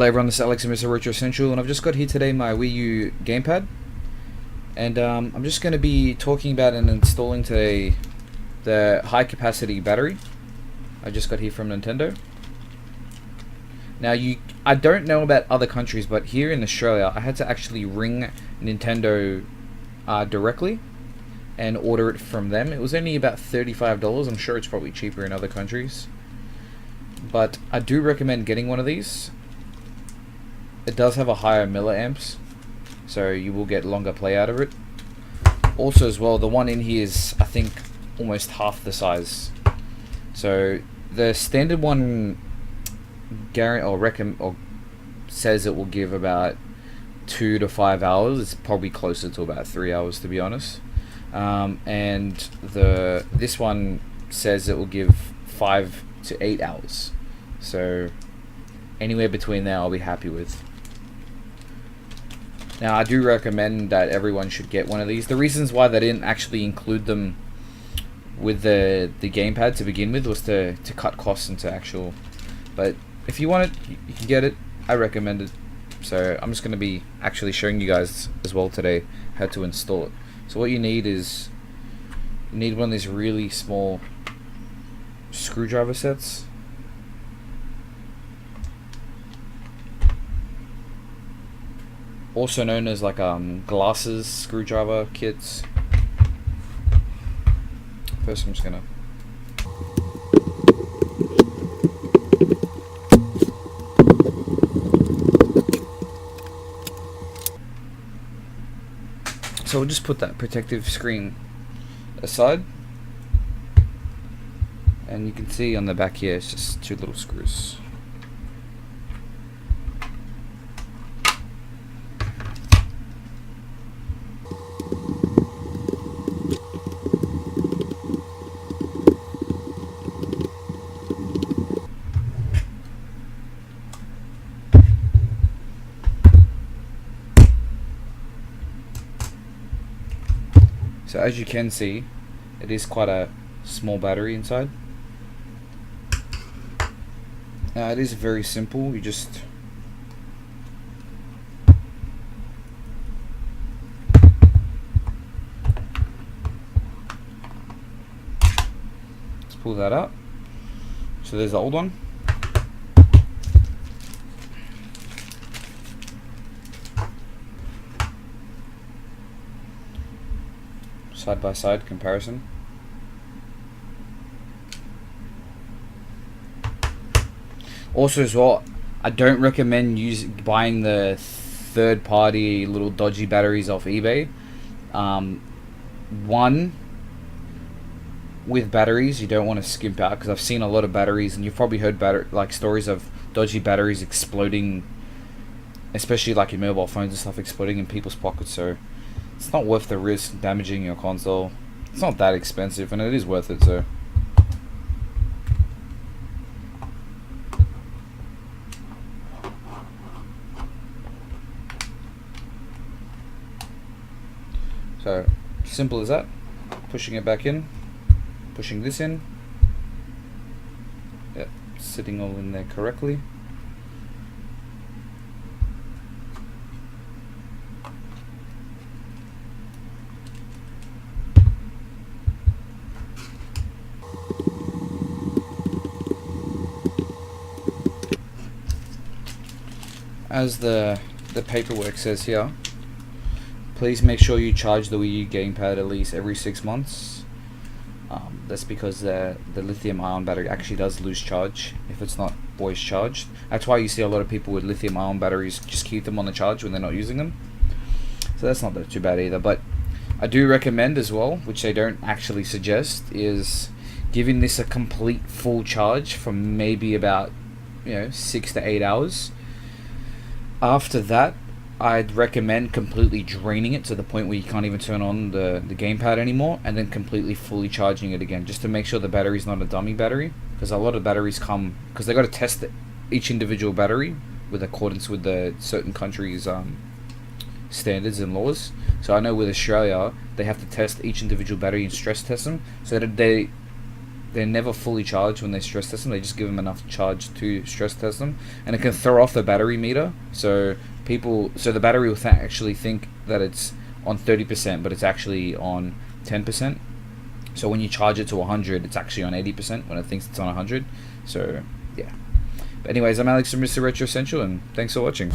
Hello everyone, this is Alex and Mr. Retro Essential, and I've just got here today my Wii U Gamepad, and I'm just going to be talking about and installing today the high capacity battery I just got here from Nintendo. Now I don't know about other countries, but here in Australia I had to actually ring Nintendo directly and order it from them. It was only about $35. I'm sure it's probably cheaper in other countries, but I do recommend getting one of these. It does have a higher milliamps, so you will get longer play out of it. Also as well, the one in here is, I think, almost half the size. So the standard one says it will give about 2 to 5 hours. It's probably closer to about 3 hours, to be honest. And this one says it will give 5 to 8 hours. So anywhere between there I'll be happy with. Now I do recommend that everyone should get one of these. The reasons why they didn't actually include them with the gamepad to begin with was to cut costs into actual, but if you want it, you can get it. I recommend it. So I'm just going to be actually showing you guys as well today how to install it. So what you need is, you need one of these really small screwdriver sets. Also known as like glasses screwdriver kits. First I'm just gonna so we'll just put that protective screen aside, and you can see on the back here it's just 2 little screws. So as you can see, it is quite a small battery inside. Now it is very simple. You just let's pull that up. So there's the old one. Side by side comparison. Also as well, I don't recommend buying the third party little dodgy batteries off eBay. One, with batteries you don't want to skimp out, because I've seen a lot of batteries, and you've probably heard stories of dodgy batteries exploding, especially like in mobile phones and stuff, exploding in people's pockets. So it's not worth the risk damaging your console. It's not that expensive, and it is worth it. So simple as that. Pushing it back in, pushing this in. Yep, sitting all in there correctly. As the paperwork says here, please make sure you charge the Wii U gamepad at least every 6 months. That's because the lithium ion battery actually does lose charge if it's not always charged. That's why you see a lot of people with lithium ion batteries just keep them on the charge when they're not using them. So that's not too bad either. But I do recommend as well, which they don't actually suggest, is giving this a complete full charge for maybe about 6 to 8 hours. After that, I'd recommend completely draining it to the point where you can't even turn on the gamepad anymore, and then completely fully charging it again, just to make sure the battery's not a dummy battery, because a lot of batteries come, because they got to test each individual battery with accordance with the certain countries' standards and laws. So I know with Australia they have to test each individual battery and stress test them, so that they're never fully charged when they stress test them. They just give them enough charge to stress test them, and it can throw off the battery meter. So the battery will actually think that it's on 30%, but it's actually on 10%. So when you charge it to 100, it's actually on 80% when it thinks it's on 100. So yeah. But anyways, I'm Alex from Mr. Retro Essential, and thanks for watching.